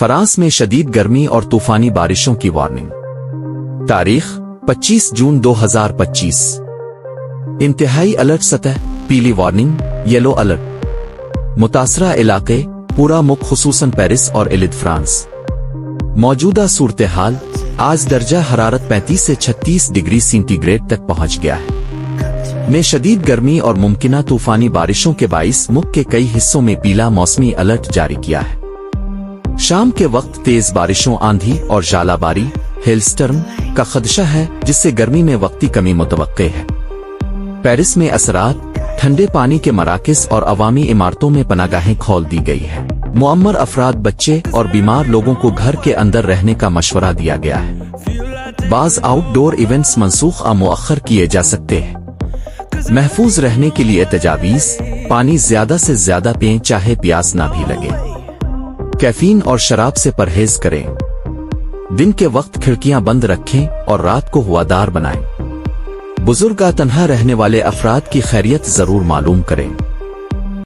France میں شدید گرمی اور طوفانی بارشوں کی وارننگ۔ تاریخ 25 جون 2025۔ انتہائی الرٹ سطح پیلی وارننگ یلو الرٹ۔ متاثرہ علاقے پورا ملک خصوصاً پیرس اور ایلد فرانس۔ موجودہ صورتحال آج درجہ حرارت 35 سے 36 ڈگری سینٹی گریڈ تک پہنچ گیا ہے۔ میں شدید گرمی اور ممکنہ طوفانی بارشوں کے باعث ملک کے کئی حصوں میں پیلا موسمی الرٹ جاری کیا ہے۔ شام کے وقت تیز بارشوں، آندھی اور ژالہ باری ہیل سٹرم کا خدشہ ہے، جس سے گرمی میں وقتی کمی متوقع ہے۔ پیرس میں اثرات ٹھنڈے پانی کے مراکز اور عوامی عمارتوں میں پناہگاہیں کھول دی گئی ہیں۔ معمر افراد، بچے اور بیمار لوگوں کو گھر کے اندر رہنے کا مشورہ دیا گیا ہے۔ بعض آؤٹ ڈور ایونٹس منسوخ یا مؤخر کیے جا سکتے ہیں۔ محفوظ رہنے کے لیے تجاویز: پانی زیادہ سے زیادہ پئیں، چاہے پیاس نہ بھی لگے۔ کیفین اور شراب سے پرہیز کریں۔ دن کے وقت کھڑکیاں بند رکھیں اور رات کو ہوادار بنائیں۔ بزرگ یا تنہا رہنے والے افراد کی خیریت ضرور معلوم کریں۔